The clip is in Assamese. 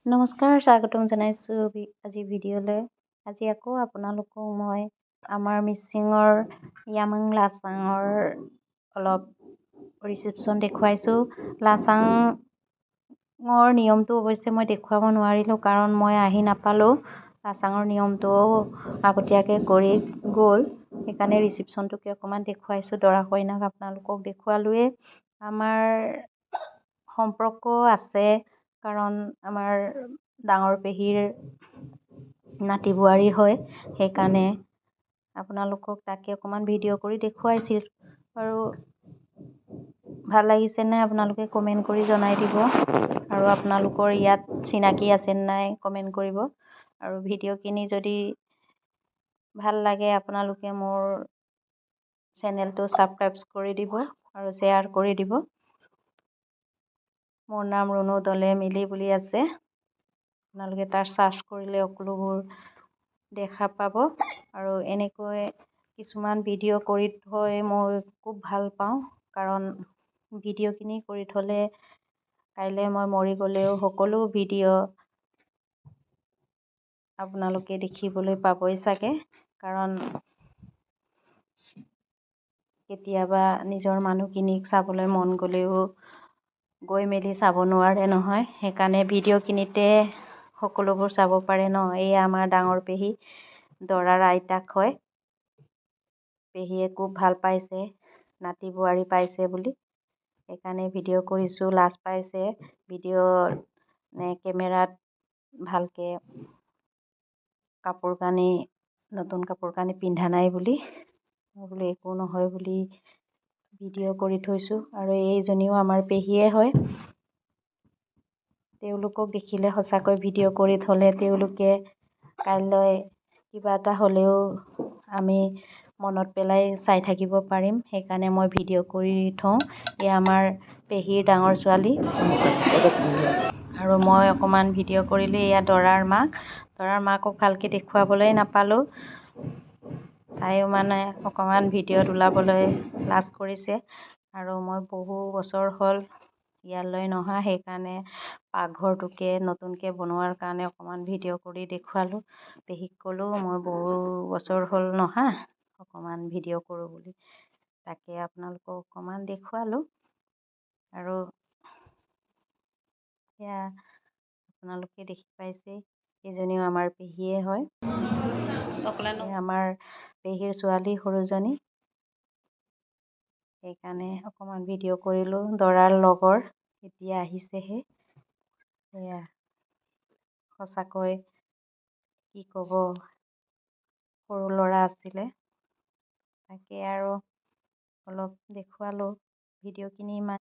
নমস্কাৰ, স্বাগতম জনাইছোঁ আজি ভিডিঅ'লৈ। আজি আকৌ আপোনালোকক মই আমাৰ মিচিঙৰ য়ামাং লাচাঙৰ অলপ ৰিচিপশ্যন দেখুৱাইছোঁ। লাচাঙৰ নিয়মটো অৱশ্যে মই দেখুৱাব নোৱাৰিলোঁ, কাৰণ মই আহি নাপালোঁ। লাচাঙৰ নিয়মটো আগতীয়াকৈ কৰি গ'ল, সেইকাৰণে ৰিচিপশ্যনটোকে অকণমান দেখুৱাইছোঁ। দৰা কইনাক আপোনালোকক দেখুৱালোৱেই। আমাৰ সম্পৰ্ক আছে, কাৰণ আমাৰ ডাঙৰ পেহীৰ নাতি বোৱাৰী হয়, সেইকাৰণে আপোনালোকক তাকে অকণমান ভিডিঅ' কৰি দেখুৱাইছিল। আৰু ভাল লাগিছেনে আপোনালোকে কমেণ্ট কৰি জনাই দিব, আৰু আপোনালোকৰ ইয়াত চিনাকি আছে নাই কমেণ্ট কৰিব। আৰু ভিডিঅ'খিনি যদি ভাল লাগে আপোনালোকে মোৰ চেনেলটো ছাবস্ক্ৰাইব কৰি দিব আৰু শ্বেয়াৰ কৰি দিব। মোৰ নাম ৰুণু দলে মিলি বুলি আছে, আপোনালোকে তাৰ চাৰ্চ কৰিলে সকলোবোৰ দেখা পাব। আৰু এনেকৈ কিছুমান ভিডিঅ' কৰি থৈ মই খুব ভাল পাওঁ, কাৰণ ভিডিঅ'খিনি কৰি থ'লে কাইলৈ মই মৰি গ'লেও সকলো ভিডিঅ' আপোনালোকে দেখিবলৈ পাবই চাগে। কাৰণ কেতিয়াবা নিজৰ মানুহখিনিক চাবলৈ মন গ'লেও গৈ মেলি চাব নোৱাৰে নহয়, সেইকাৰণে ভিডিঅ'খিনিতে সকলোবোৰ চাব পাৰে ন। এই আমাৰ ডাঙৰ পেহী, দৰাৰ আইতাক হয়। পেহীয়ে খুব ভাল পাইছে, নাতি বোৱাৰী পাইছে বুলি, সেইকাৰণে ভিডিঅ' কৰিছোঁ। লাজ পাইছে ভিডিঅ' কেমেৰাত ভালকৈ নতুন কাপোৰ কানি পিন্ধা নাই বুলি। মই বোলো একো নহয় বুলি ভিডিঅ' কৰি থৈছোঁ। আৰু এইজনীও আমাৰ পেহীয়ে হয়। তেওঁলোকক দেখিলে সঁচাকৈ ভিডিঅ' কৰি থ'লে তেওঁলোকে কাইলৈ কিবা এটা হ'লেও আমি মনত পেলাই চাই থাকিব পাৰিম, সেইকাৰণে মই ভিডিঅ' কৰি থওঁ। এই আমাৰ পেহীৰ ডাঙৰ ছোৱালী, আৰু মই অকণমান ভিডিঅ' কৰিলোঁ। এয়া দৰাৰ মাকক ভালকৈ দেখুৱাবলৈ নাপালোঁ। তাইও মানে অকণমান ভিডিঅ'ত ওলাবলৈ লাজ কৰিছে। আৰু মই বহু বছৰ হ'ল ইয়ালৈ নহা, সেইকাৰণে পাকঘৰটোকে নতুনকৈ বনোৱাৰ কাৰণে অকণমান ভিডিঅ' কৰি দেখুৱালোঁ। পেহীক ক'লোঁ মই বহু বছৰ হ'ল নহা, অকণমান ভিডিঅ' কৰোঁ বুলি, তাকে আপোনালোকক অকণমান দেখুৱালোঁ। আৰু সেয়া আপোনালোকে দেখি পাইছে, এইজনীও আমাৰ পেহীয়ে হয়। আমাৰ পেহীৰ ছোৱালী সৰুজনী, সেইকাৰণে অকণমান ভিডিঅ' কৰিলোঁ। দৰাৰ লগৰ এতিয়া আহিছেহে। সেয়া সঁচাকৈ কি ক'ব, সৰু ল'ৰা আছিলে, তাকে আৰু অলপ দেখুৱালোঁ। ভিডিঅ'খিনি ইমান